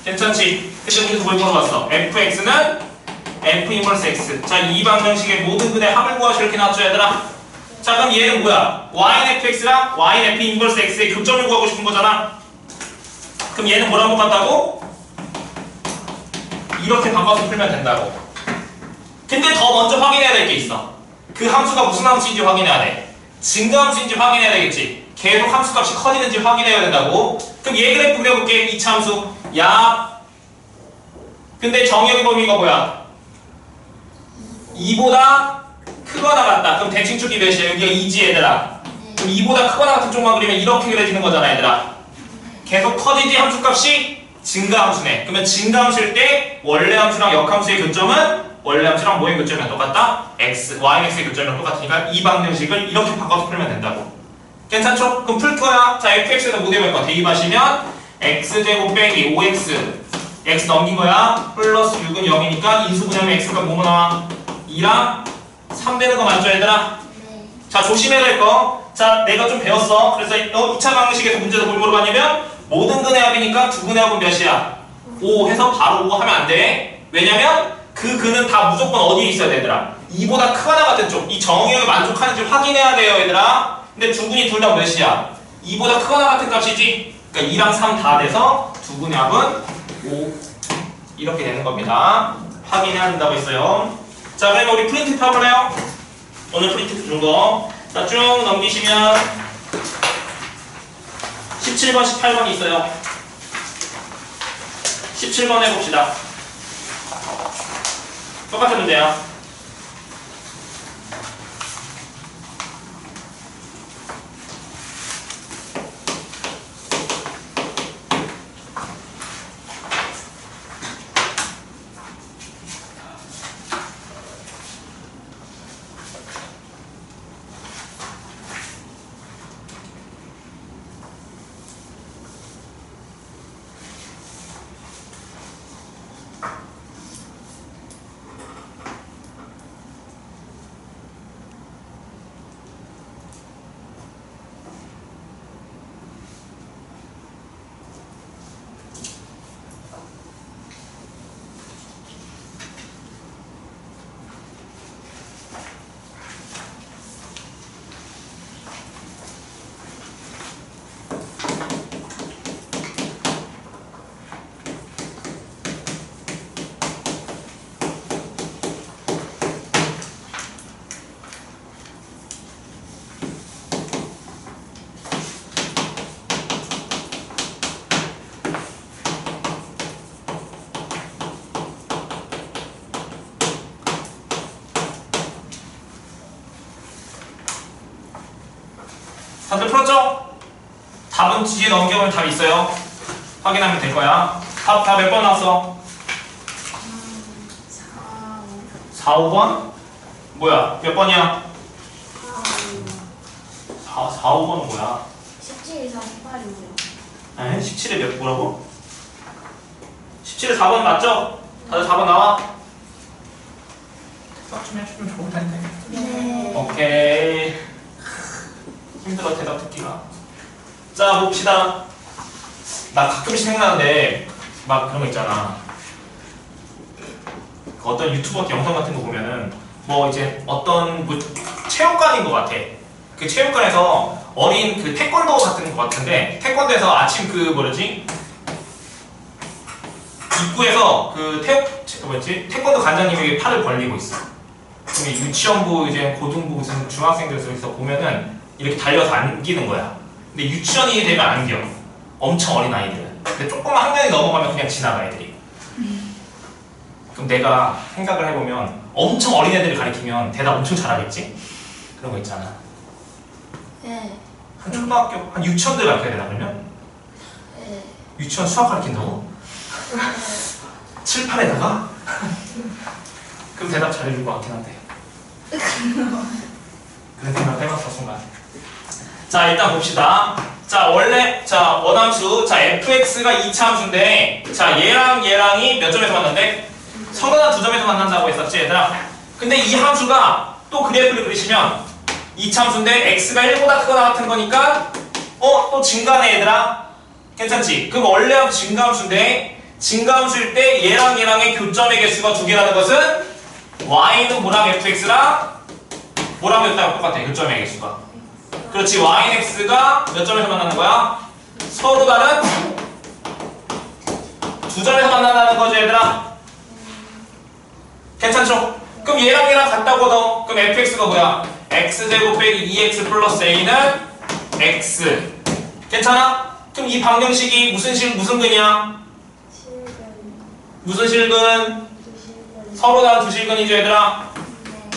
괜찮지? 근데 문제에서 뭘 물어봤어? fx는 f 인버스 x. 자 이 방정식의 모든 근의 합을 구하시오 이렇게 나왔죠 얘들아. 자 그럼 얘는 뭐야? y는 fx랑 y는 f 인버스 x의 교점을 구하고 싶은 거잖아. 그럼 얘는 뭐랑 똑같다고? 이렇게 바꿔서 풀면 된다고. 근데 더 먼저 확인해야 될 게 있어. 그 함수가 무슨 함수인지 확인해야 돼. 증가함수인지 확인해야 되겠지. 계속 함수값이 커지는지 확인해야 된다고. 그럼 얘 그래프 그려볼게. 2차 함수 야 근데 정의의 범위가 뭐야? 2보다 크거나 같다. 그럼 대칭축이 몇이야? 여기가 2지 얘들아. 그럼 2보다 크거나 같은 쪽만 그리면 이렇게 그려지는 거잖아 얘들아. 계속 커지지 함수값이 증가함수네. 그러면 증가함수일 때 원래 함수랑 역함수의 교점은 원래 함수랑 뭐의 교점이랑 똑같다? x, yx의 교점이랑 똑같으니까 이 방정식을 이렇게 바꿔서 풀면 된다고. 괜찮죠? 그럼 풀 거야. 자, fx에다 뭐 대입할 거야? 대입하시면 x제곱 빼기 5x x 넘긴 거야. 플러스 6은 0이니까 인수분해하면 x가 뭐뭐 나와? 2랑 3 되는 거 맞죠 얘들아? 네. 자, 조심해야 될 거. 자, 내가 좀 배웠어. 그래서 2차 방정식에서 문제도 뭘 물어봤냐면 모든 근의 합이니까 두 근의 합은 몇이야? 5 해서 바로 5 하면 안 돼. 왜냐면 그 근은 다 무조건 어디에 있어야 돼 얘들아? 2보다 크거나 같은 쪽. 이 정의역에 만족하는지 확인해야 돼요 얘들아. 근데 두 근이 둘 다 몇이야? 2보다 크거나 같은 값이지? 그러니까 2랑 3 다 돼서 두 근의 합은 5 이렇게 되는 겁니다. 확인해야 된다고 했어요. 자, 그러면 우리 프린트 팝을 해요. 오늘 프린트 준 거. 자, 쭉 넘기시면 17번, 18번이 있어요. 17번 해봅시다. 똑같은 문제야. 다들 풀었죠? 답은 뒤에 넘겨보면 답이 있어요. 확인하면 될 거야. 답 몇 번 나왔어? 4, 5번? 뭐야? 몇 번이야? 4, 5번은 뭐야? 17, 48이요. 에? 17에 몇 뭐라고? 17에 4번 맞죠? 다들 4번 나와? 대답 좀 해주면 좋을 텐데. 네. 오케이. 힘들어 대답 듣기가. 자, 봅시다. 나 가끔씩 생각나는데 막 그런 거 있잖아. 그 어떤 유튜버 영상 같은 거 보면은 뭐 이제 어떤 뭐 체육관인 것 같아. 그 체육관에서 어린 그 태권도 같은 것 같은데 태권도에서 아침 그 뭐지 입구에서 그 태권도 관장님이 팔을 벌리고 있어. 그럼 유치원부 이제 고등부 무슨 중학생들에서 보면은 이렇게 달려서 안기는 거야. 근데 유치원이 되면 안겨. 엄청 어린 아이들은. 근데 조금만 학년이 넘어가면 그냥 지나가 애들이. 그럼 내가 생각을 해보면 엄청 어린 애들을 가리키면 대답 엄청 잘하겠지? 그런 거 있잖아. 네. 한 초등학교, 한 유치원들 가르쳐야 되나 그러면? 네. 유치원 수학 가르친다고? 칠판에다가? 그럼 대답 잘해줄 것 같긴 한데. 그런 생각을 해봤어 순간. 자, 일단 봅시다. 자, 원래 자 원함수 자 fx가 2차 함수인데 자 얘랑이 몇 점에서 만난대? 서로나 두 점에서 만난다고 했었지 얘들아. 근데 이 함수가 또 그래프를 그리시면 2차 함수인데 x가 1보다 크거나 같은 거니까 또 증가네 얘들아. 괜찮지? 그럼 원래 함수 증가함수인데 증가함수일 때 얘랑의 교점의 개수가 두 개라는 것은 y는 뭐랑 fx랑 뭐랑 몇 장 똑같아 교점의 개수가. 그렇지. y는 x가 몇 점에서 만나는 거야? 서로 다른 두 점에서 만난다는 거죠 얘들아. 괜찮죠? 그럼 얘랑 같다고 너 그럼 fx가 뭐야? x제곱 빼기 2x 플러스 a는 x. 괜찮아? 그럼 이 방정식이 무슨 근이야? 실근. 무슨 실근? 두실근. 서로 다른 두 실근이죠 얘들아. 네.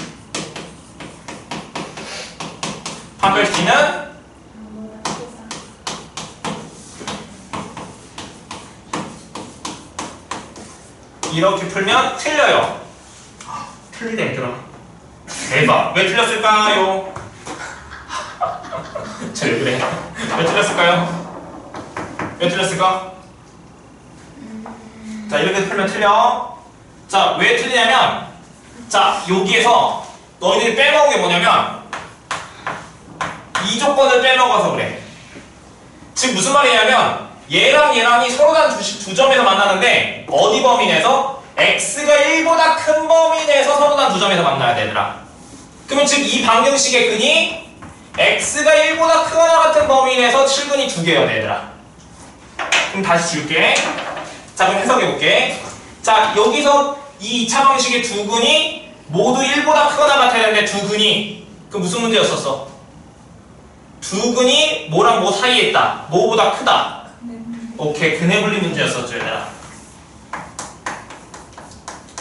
판별식은 이렇게 풀면 틀려요. 틀리네 얘들아. 대박. 왜 틀렸을까요? 쟤왜 그래? 왜 틀렸을까요? 왜 틀렸을까? 자 이렇게 풀면 틀려. 자 왜 틀리냐면 자 여기에서 너희들이 빼먹은 게 뭐냐면 이 조건을 빼먹어서 그래. 지금 무슨 말이냐면 얘랑 얘랑이 서로 단 두 점에서 만나는데 어디 범위 내에서? x가 1보다 큰 범위 내에서 서로 단 두 점에서 만나야 되더라. 그러면 즉 이 방정식의 근이 x가 1보다 크거나 같은 범위 내에서 칠근이 두 개여야 되더라. 그럼 다시 줄게. 자 그럼 해석해볼게. 자 여기서 이 2차 방식의 두 근이 모두 1보다 크거나 같아야 되는데 두 근이 그 무슨 문제였었어? 두 근이 뭐랑 뭐 사이에 있다. 뭐보다 크다. 오케이 근해 분리 문제였었죠 얘들아.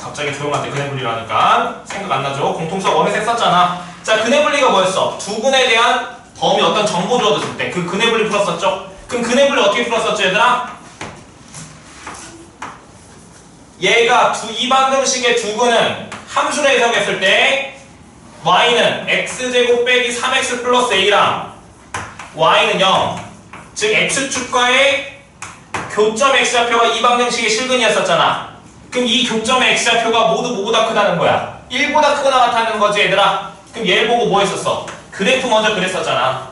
갑자기 조용한데 근해 분리라니까 생각 안 나죠? 공통수학 원에서 했었잖아. 자 근해 분리가 뭐였어? 두 근에 대한 범위 어떤 정보 주어졌을 때 그 근해 분리 풀었었죠? 그럼 근해 분리 어떻게 풀었었죠 얘들아? 얘가 이 방정식의 두 근은 함수로 해석했을 때 y는 x제곱 빼기 3x 플러스 a랑 y는 0 즉 x축과의 교점 x좌표가 이 방정식의 실근이었었잖아. 그럼 이 교점의 x좌표가 모두 뭐보다 크다는 거야? 1보다 크거나 같다는 거지 얘들아. 그럼 얘를 보고 뭐 했었어? 그래프 먼저 그랬었잖아.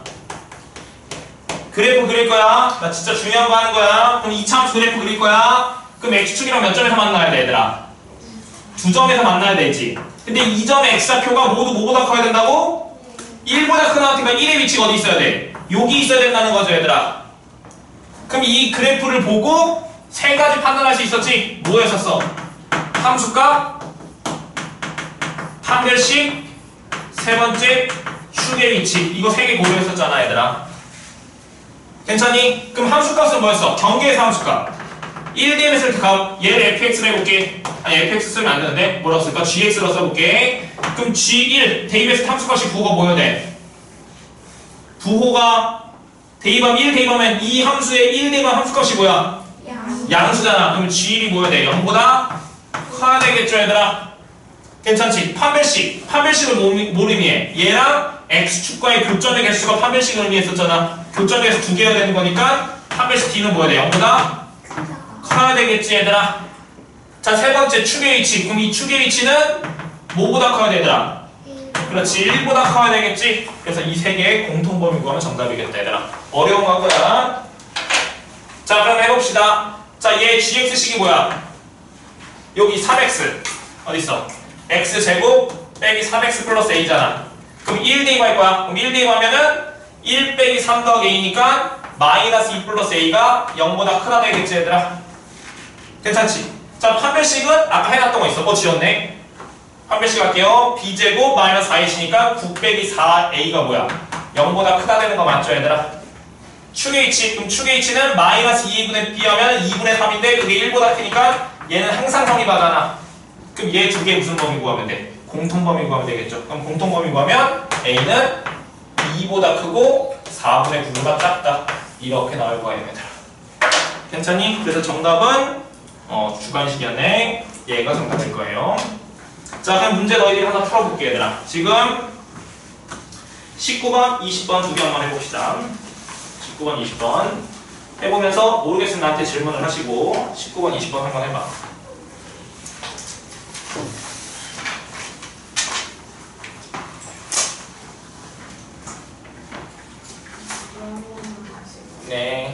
그래프 그릴 거야. 나 진짜 중요한 거 하는 거야. 그럼 2차 함수 그래프 그릴 거야. 그럼 x축이랑 몇 점에서 만나야 돼 얘들아? 두 점에서 만나야 되지. 근데 이 점의 x좌표가 모두 뭐보다 커야 된다고? 1보다 크거나 같으니까 1의 위치가 어디 있어야 돼? 여기 있어야 된다는 거죠 얘들아. 그럼 이 그래프를 보고 세 가지 판단할 수 있었지? 뭐였었어? 함수값, 판별식, 세 번째 축의 위치. 이거 세 개 고려했었잖아 얘들아. 괜찮니? 그럼 함수값은 뭐였어? 경계에서 함수값 1DM에 쓸 때 값 얘를 fx로 해볼게. 아니 fx 쓰면 안 되는데 뭐라고 쓸까? gx로 써볼게. 그럼 g1 대입해서 함수값이 부호가 뭐여야 돼? 부호가 대입하면 1 대입하면 이 함수의 1 대입한 함수값이 뭐야? 양수잖아. 그럼 g1이 뭐여야 돼? 0보다 커야 되겠죠 얘들아. 괜찮지? 판별식을 뭘 의미해? 얘랑 x축과의 교점의 개수가 판별식을 의미했었잖아. 교점에서 두 개여야 되는 거니까 판별식 d는 뭐여야 돼? 0보다 커야 되겠지 얘들아. 자 세 번째 축의 위치. 그럼 이 축의 위치는 뭐보다 커야 되더라? 그렇지 1보다 커야 되겠지. 그래서 이 세 개의 공통범위 구하면 정답이겠다 얘들아. 어려운 거고요. 자 그럼 해봅시다. 자 얘 gx식이 뭐야? 여기 3x 어딨어? x제곱 빼기 3x 플러스 a잖아. 그럼 1 대입할 거야. 그럼 1 대입하면은 1 빼기 3 더하기 a니까 마이너스 2 플러스 a가 0보다 크다 되겠지 얘들아. 괜찮지? 자 판별식은 아까 해놨던 거 있어. 지웠네. 판별식 할게요. b제곱 마이너스 4ac니까 9 빼기 4a가 뭐야? 0보다 크다 되는 거 맞죠 얘들아? 축의 위치. 그럼 축의 위치는 마이너스 2분의 b 하면 2분의 3인데 그게 1보다 크니까 얘는 항상 성립하잖아. 그럼 얘 두 개 무슨 범위 구하면 돼? 공통범위 구하면 되겠죠. 그럼 공통범위 구하면 a는 2보다 크고 4분의 9보다 작다. 이렇게 나올 거야 얘네들. 괜찮니? 그래서 정답은 주관식이었네. 얘가 정답일 거예요. 자 그럼 문제 너희들이 하나 풀어볼게 얘들아. 지금 19번, 20번 두 개 한번 해봅시다. 19번, 20번 해보면서 모르겠으면 나한테 질문을 하시고 19번, 20번 한번 해봐. 네.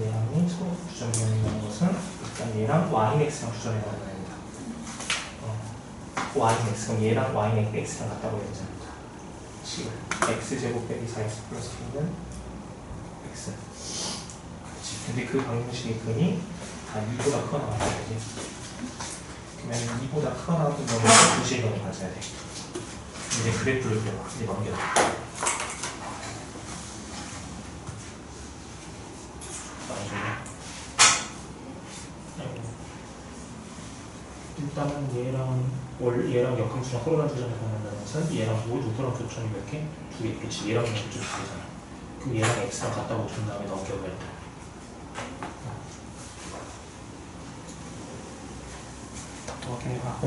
얘랑 서로 주점이 있는 것은 일단 얘랑 yx랑 주점이 나와야 됩니다. yx 그럼 얘랑 yx랑 같다고 했잖아. 지금 x제곱 빼기 4x 플러스 b는 x. 그렇지. 근데 그 방정식의 근이 다 2보다 크거나 같아야 되지. 그러면 2보다 크거나 같은 경우는 2시의 경우 가져야 돼. 이제 그래프를 그려. 이제 넘겨. 얘랑 역함수랑 서로 다른 조점에서 만난다는 것은 얘랑 모두랑 교점이 몇 개? 2개 있겠지. 얘랑 교점 2개잖아. 그럼 얘랑 x랑 같다고 준 다음에 넘겨버려. 또 확인해봐.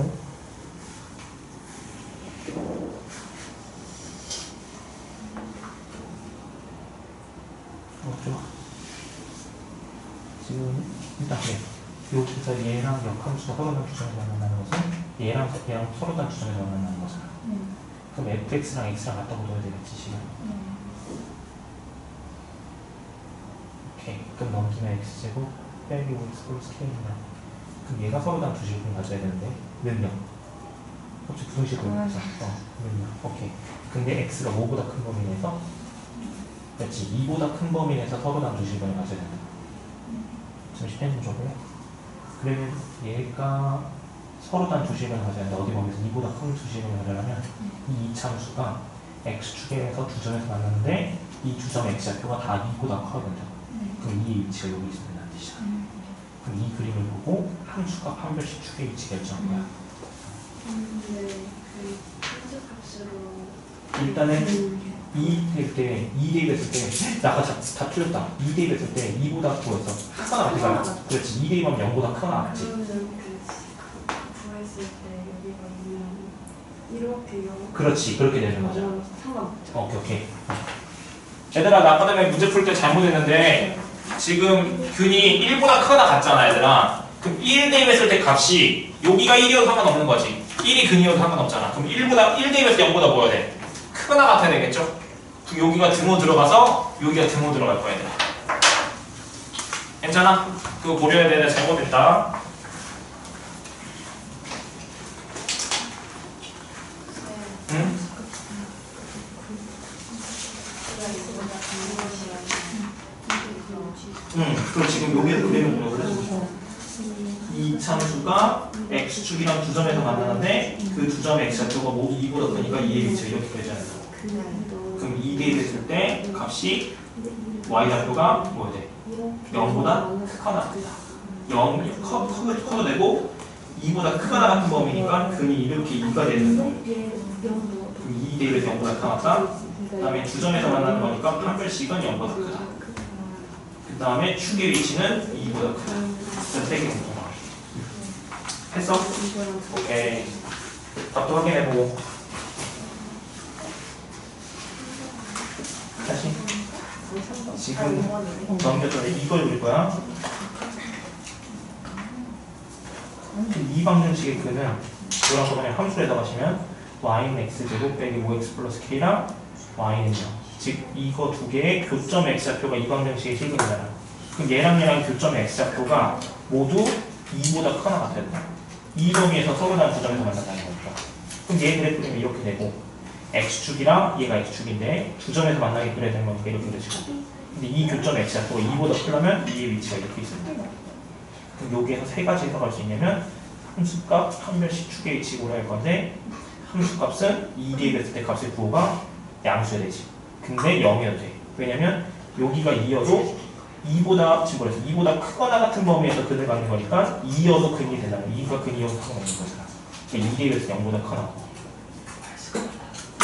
좋아. 지금 일단 여기서 얘랑 역함수가 서로 다른 주점에서 만난다는 것은 얘랑 서로 다른 주점에서 만난다는 거잖아. 그럼 fx랑 x랑 같다고 둬야 되겠지 지금. 오케이. 그럼 넘기면 x제곱 빼기 5x 플러스 k입니다. 그럼 얘가 서로 다른 두 식을 가져야 되는데 능력. 혹시 부등식을 가져? 능력. 오케이. 근데 x가 5보다 큰 범위 내에서 그렇지. 2보다 큰 범위 내에서 서로 다른 두 식을 가져야 된다. 잠시 좀 줘볼래? 그러면 얘가 서로 다른 두 식을 가져야 된다. 어디 범위에서 2보다 큰 두 식을 가져려면 이 이차함수가 x축에서 두 점에서 만났는데 이 두 점의 x좌표가 다 2보다 커야 된다. 그럼 이 위치가 여기 있으면 안 되죠. 그럼 이 그림을 보고 함수값 한 별씩 축의 위치 결정한 거야. 근데 그 함수값으로 일단은 2 될 때, 2 대입했을 때, 나 아까 다 틀렸다. 2 대입했을 때 2보다 크고해서 크거나 같으니까 그렇지. 2 대입하면 0보다 크거나 같지. 그러면 구했을 때 여기가 있는 이렇게 영 그렇지. 그렇게 되는 거죠. 상관없죠. 오케이. 얘들아, 나 아까 전에 문제 풀 때 잘못했는데 지금 균이 1보다 크거나 같잖아, 얘들아. 그럼 1 대입했을 때 값이 여기가 1이어도 상관없는 거지. 1이 근이어도 상관없잖아. 그럼 1 대입했을 때 0보다 뭐야 돼? 크거나 같아야 되겠죠? 그럼 여기가 등호 들어가서 여기가 등호 들어갈 거야, 얘들아. 괜찮아? 그거 고려해야 돼. 내가 잘못했다. 응? 그럼 지금 여기에서 그리는 거야. 그래서 이 참수가 x축이랑 두 점에서 만나는데 그 두 점의 x좌표가 모두 2보다 크니까 2의 위치가 이렇게 되잖아요. 그럼 2 대입했을 때 값이 y좌표가 뭐야 돼? 0보다 크거나 같다. 0 커도 되고 2보다 크거나 같은 범위니까 근이 이렇게 2가 되는 거예요. 그럼 2 대입해서 0보다 크다. 그 다음에 두 점에서 만나는 거니까 판별식은 0보다 크다. 그 다음에 축의 위치는 2보다 크다. 그래서 3개 공통하게. 했어? 오케이. 답도 확인해보고. 다시. 지금 넘겼더니 이걸 그릴 거야. 이 방정식의 근은 이거랑 저번에 함수에다 가시면 y는 x제곱 빼기 5x 플러스 k랑 y는요. 즉 이거 두 개의 교점 x좌표가 이 방정식의 실근이잖아. 그럼 얘랑 교점의 x좌표가 모두 2보다 크거나 같아야 된다. 이 범위에서 서로 다른 두 점에서 만난다는 거죠. 그럼 얘 그래프는 이렇게 되고 x축이랑 얘가 x축인데 두 점에서 만나게 그려야 되는 거니까 이렇게 그려지고 근데 이 교점 x좌표가 2보다 크려면 이의 위치가 이렇게 있습니다. 그럼 여기에서 세 가지 해석할 수 있냐면 함수값 한 별씩 축의 위치 고려할 건데 함수값은 2 대입했을 때 값의 부호가 양수여야 되지. 근데 0이어도 돼. 왜냐면 여기가 2여도 2보다 지금 뭐랬어? 2보다 크거나 같은 범위에서 근을 갖는 거니까 2여도 근이 되잖아. 2가 근이어도 상관없는 거잖아. 2 대입해서 0보다 크거나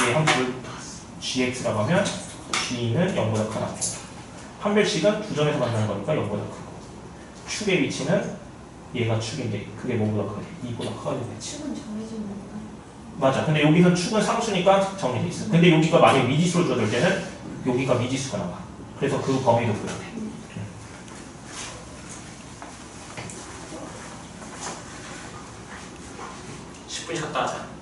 얘 함수를 gx라고 하면 g는 0보다 크거나 판별식은 두 점에서 만나는 거니까 0보다 크고 축의 위치는 얘가 축인데 그게 뭐보다 크게 2보다 커야 되겠지. 축은 정해지는 건가? 맞아. 근데 여기서 축은 상수니까 정리돼 있어. 근데 여기가 만약에 미지수로 줘둘 때는 여기가 미지수가 나와. 그래서 그 범위도 그려야 돼. 10분이 갔다 하자.